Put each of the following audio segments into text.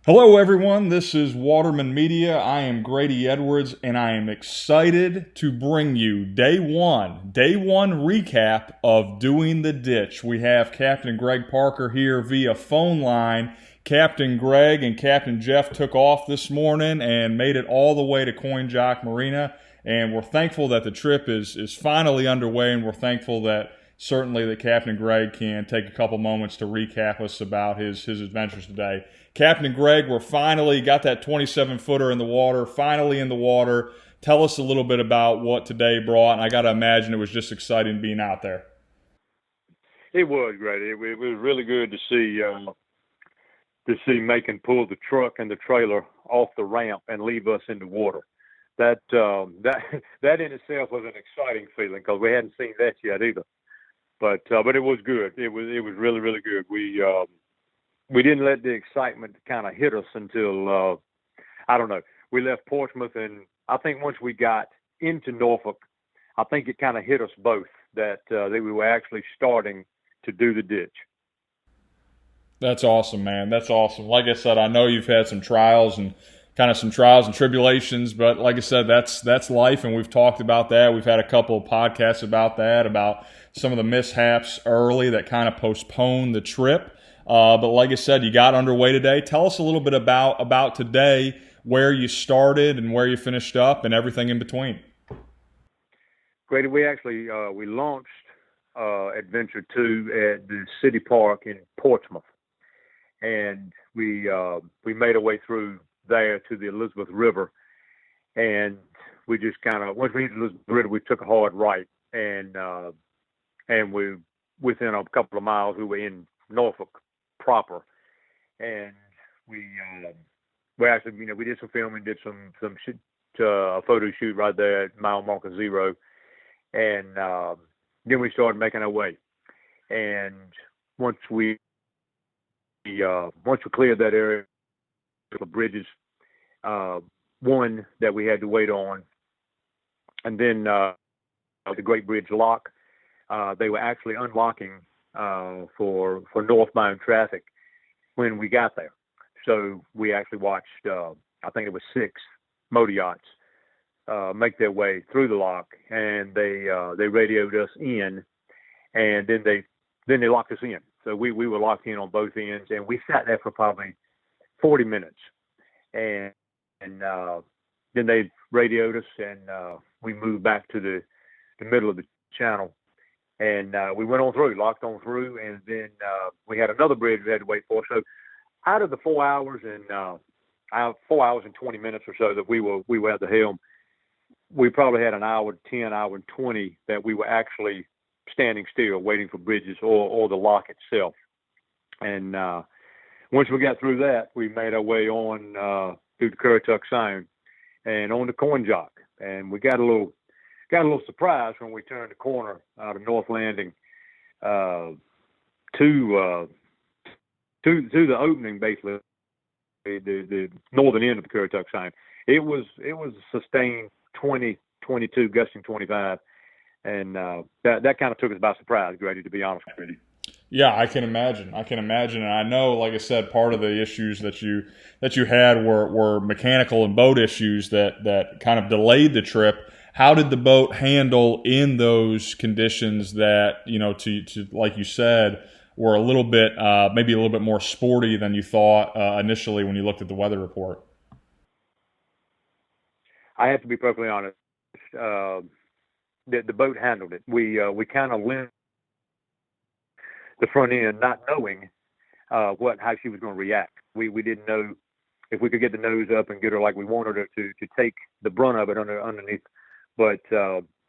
Hello, everyone. This is Waterman Media. I am Grady Edwards, and I am excited to bring you day one recap of Doing the Ditch. We have Captain Greg Parker here via phone line. Captain Greg and Captain Jeff took off this morning and made it all the way to Coinjock Marina, and we're thankful that the trip is finally underway, and we're thankful that certainly that Captain Greg can take a couple moments to recap us about his adventures today. Captain Greg, we're finally got that 27-footer in the water, finally in the water. Tell us a little bit about what today brought, and I got to imagine it was just exciting being out there. It was great. It was really good to see Macon pull the truck and the trailer off the ramp and leave us in the water. That in itself was an exciting feeling because we hadn't seen that yet either. But it was good. It was really good. We didn't let the excitement kind of hit us until I don't know. We left Portsmouth, and I think once we got into Norfolk, I think it kind of hit us both that we were actually starting to do the ditch. That's awesome, man. That's awesome. Like I said, I know you've had some trials and tribulations, but like I said, that's life, and we've talked about that. We've had a couple of podcasts about that, about some of the mishaps early that kind of postponed the trip. But like I said, you got underway today. Tell us a little bit about today, where you started and where you finished up, and everything in between. Grady, we actually we launched Adventure 2 at the City Park in Portsmouth, and we made our way through there to the Elizabeth River, and we just kind of once we hit the Elizabeth River, we took a hard right, and we within a couple of miles we were in Norfolk proper, and we actually we did some filming, did some a photo shoot right there at mile marker 0, and then we started making our way, and once we cleared that area, the bridges, one that we had to wait on, and then the Great Bridge Lock, they were actually unlocking for northbound traffic when we got there. So we actually watched, I think it was 6 motor yachts make their way through the lock, and they radioed us in, and then they locked us in. So we were locked in on both ends, and we sat there for probably 40 minutes, and then they radioed us, and we moved back to the middle of the channel. And we went on through, locked on through, and then we had another bridge we had to wait for. So out of the 4 hours and 4 hours and 20 minutes or so that we were at the helm, we probably had an hour 10, hour and 20 that we were actually standing still, waiting for bridges or the lock itself. And once we got through that, we made our way on through the Currituck Sound and on to Coinjock, and we got a little surprise when we turned the corner out of North Landing to the opening, basically the northern end of the Currituck Sound. It was a sustained 20, 22, gusting 25, and that kind of took us by surprise, Grady, to be honest with you. Yeah, I can imagine. And I know, like I said, part of the issues that you had were mechanical and boat issues that kind of delayed the trip. How did the boat handle in those conditions that, to like you said, were a little bit, maybe a little bit more sporty than you thought initially when you looked at the weather report? I have to be perfectly honest. The boat handled it. We kind of limped the front end, not knowing how she was going to react. We didn't know if we could get the nose up and get her like we wanted her to take the brunt of it underneath. But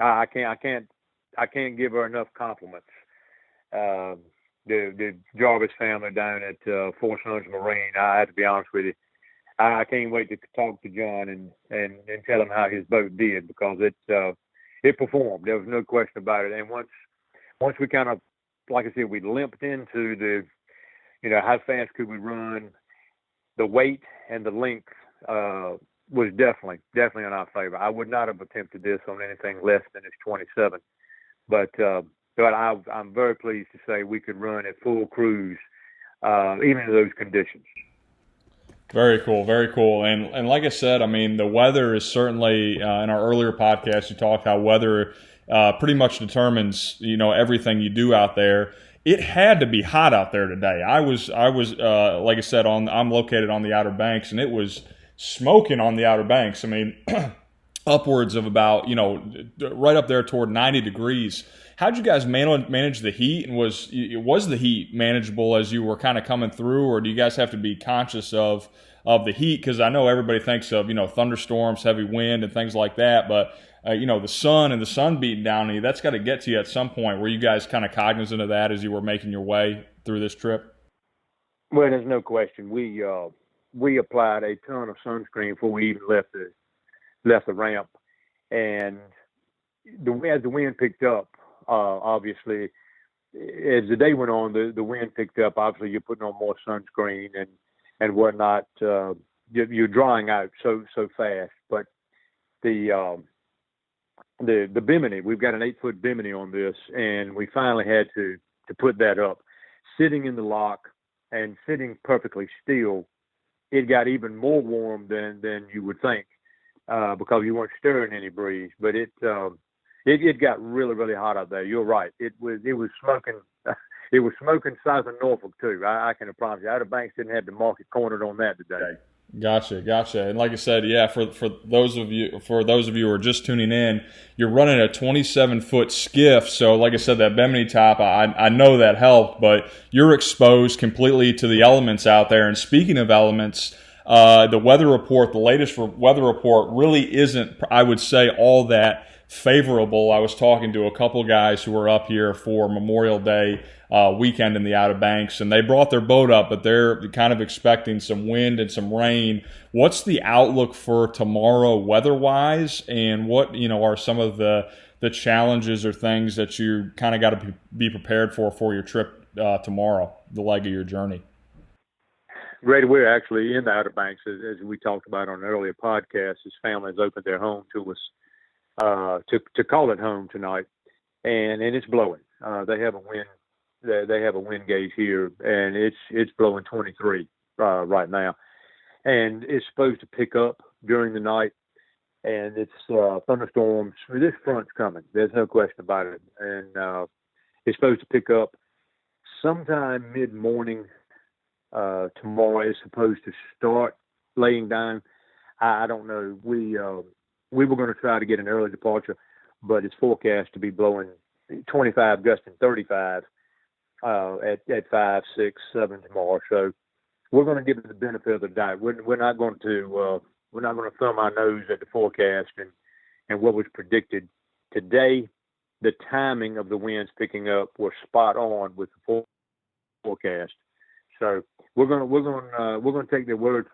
I can't give her enough compliments. The Jarvis family down at Four Sons Marine, I have to be honest with you, I can't wait to talk to John and tell him how his boat did, because it performed. There was no question about it. And once we kind of, like I said, we limped into the, how fast could we run, the weight and the length was definitely in our favor. I would not have attempted this on anything less than its 27, but I'm very pleased to say we could run at full cruise, even in those conditions. Very cool, very cool. And like I said, I mean, the weather is certainly in our earlier podcast. You talked how weather pretty much determines everything you do out there. It had to be hot out there today. I was like I said, I'm located on the Outer Banks, and it was smoking on the Outer Banks. I mean, upwards of about right up there toward 90 degrees. How'd you guys manage the heat? And was the heat manageable as you were kind of coming through, or do you guys have to be conscious of the heat? Because I know everybody thinks of thunderstorms, heavy wind, and things like that, but the sun and the sun beating down on you, that's got to get to you at some point. Were you guys kind of cognizant of that as you were making your way through this trip? Well, there's no question. We applied a ton of sunscreen before we even left the ramp, and as the wind picked up, obviously, as the day went on, the wind picked up. Obviously, you're putting on more sunscreen and whatnot. You're drying out so fast. But the bimini, we've got an 8-foot bimini on this, and we finally had to put that up. Sitting in the lock and sitting perfectly still, it got even more warm than you would think, because you weren't stirring any breeze. But it got really, really hot out there. You're right. It was smoking. It was smoking south of Norfolk too. I can promise you, Outer Banks didn't have the market cornered on that today. Gotcha. And like I said, yeah, for those of you who are just tuning in, you're running a 27-foot skiff. So like I said, that Bimini top, I know that helped, but you're exposed completely to the elements out there. And speaking of elements, the latest weather report really isn't, I would say, all that favorable. I was talking to a couple guys who were up here for Memorial Day weekend in the Outer Banks, and they brought their boat up, but they're kind of expecting some wind and some rain. What's the outlook for tomorrow weather-wise, and what are some of the challenges or things that you kind of got to be prepared for your trip tomorrow, the leg of your journey? Grady, we're actually in the Outer Banks, as we talked about on an earlier podcast. His family has opened their home to us, to call it home tonight, and it's blowing. They have a wind gauge here, and it's blowing 23 right now, and it's supposed to pick up during the night. And it's thunderstorms. This front's coming. There's no question about it, and it's supposed to pick up sometime mid-morning. Tomorrow is supposed to start laying down. I don't know. We were going to try to get an early departure, but it's forecast to be blowing 25, gusting 35 at 5, 6, 7 tomorrow. So we're going to give it the benefit of the doubt. We're not going to thumb our nose at the forecast and what was predicted today. The timing of the winds picking up were spot on with the forecast. So we're going to take their word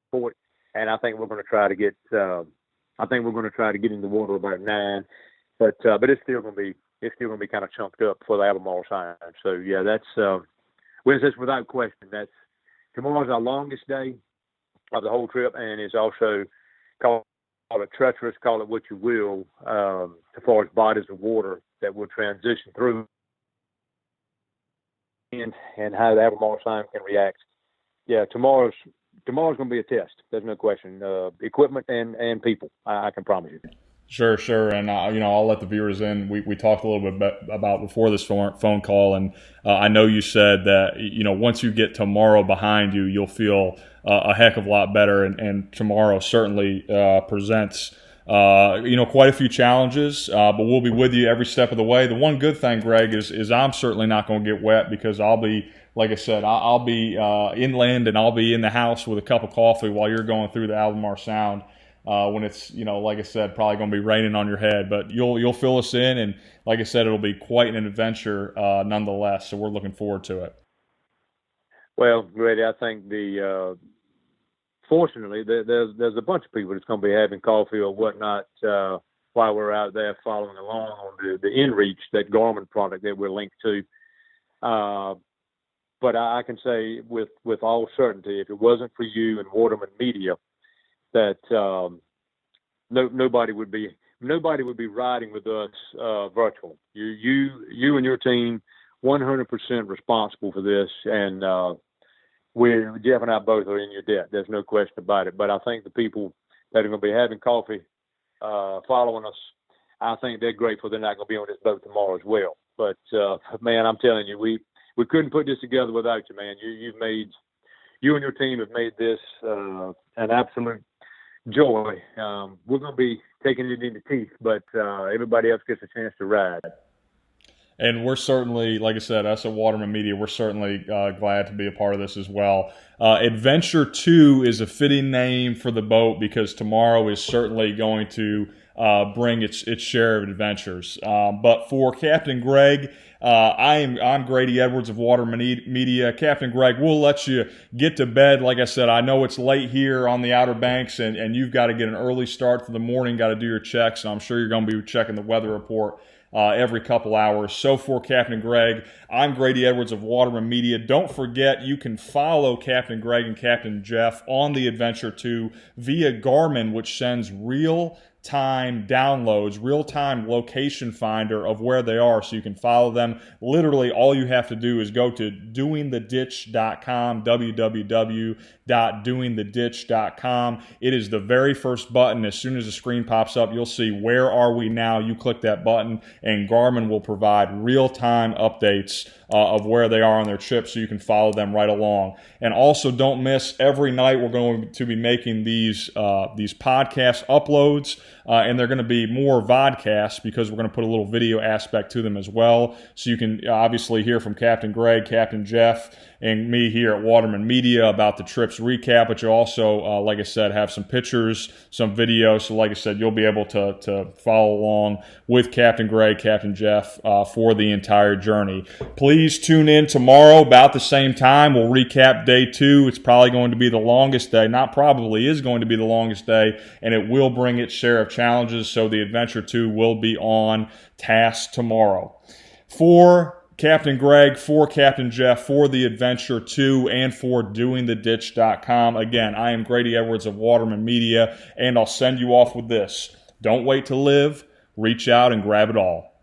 for it, and I think we're going to try to get in the water about 9, but it's still going to be kind of chunked up for the Albemarle sign. So yeah, that's without question. Tomorrow's our longest day of the whole trip, and it's also call it treacherous, call it what you will, as far as bodies of water that will transition through and how the Albemarle sign can react. Yeah, tomorrow's going to be a test. There's no question. Equipment and people, I can promise you. Sure, and I'll let the viewers in. We talked a little bit about before this phone call, and I know you said that once you get tomorrow behind you, you'll feel a heck of a lot better, and tomorrow certainly presents quite a few challenges, but we'll be with you every step of the way. The one good thing, Greg, is I'm certainly not going to get wet because I'll be, like I said, I'll be inland, and I'll be in the house with a cup of coffee while you're going through the Albemarle Sound. When it's, like I said, probably going to be raining on your head, but you'll fill us in, and like I said, it'll be quite an adventure nonetheless. So we're looking forward to it. Well, Grady, I think fortunately there's a bunch of people that's going to be having coffee or whatnot while we're out there following along on the InReach, that Garmin product that we're linked to. But I can say with all certainty, if it wasn't for you and Waterman Media, that nobody would be riding with us virtual. You and your team 100% responsible for this, and Jeff and I both are in your debt. There's no question about it. But I think the people that are going to be having coffee, following us, I think they're grateful they're not going to be on this boat tomorrow as well. But man, I'm telling you, we couldn't put this together without you, man. You and your team have made this an absolute joy. We're going to be taking it in the teeth, but everybody else gets a chance to ride. And we're certainly, like I said, us at Waterman Media, we're certainly glad to be a part of this as well. Adventure 2 is a fitting name for the boat because tomorrow is certainly going to bring its share of adventures. But for Captain Greg, I'm Grady Edwards of Waterman Media. Captain Greg, we'll let you get to bed. Like I said, I know it's late here on the Outer Banks, and you've got to get an early start for the morning, got to do your checks, and I'm sure you're going to be checking the weather report every couple hours. So for Captain Greg, I'm Grady Edwards of Waterman Media. Don't forget, you can follow Captain Greg and Captain Jeff on the Adventure 2 via Garmin, which sends real-time downloads, real-time location finder of where they are, so you can follow them. Literally, all you have to do is go to doingtheditch.com, www.doingtheditch.com. It is the very first button. As soon as the screen pops up, you'll see where are we now. You click that button, and Garmin will provide real-time updates of where they are on their trip, so you can follow them right along. And also, don't miss, every night we're going to be making these podcast uploads, and they're going to be more vodcasts because we're going to put a little video aspect to them as well. So you can obviously hear from Captain Greg, Captain Jeff, and me here at Waterman Media about the trip's recap, but you'll also, like I said, have some pictures, some video. So like I said, you'll be able to follow along with Captain Greg, Captain Jeff for the entire journey. Please tune in tomorrow about the same time. We'll recap day 2. It's probably going to be the longest day. Not probably, is going to be the longest day, and it will bring its share of challenges, so the Adventure 2 will be on task tomorrow. For Captain Greg, for Captain Jeff, for the Adventure 2, and for doingtheditch.com. Again, I am Grady Edwards of Waterman Media, and I'll send you off with this. Don't wait to live. Reach out and grab it all.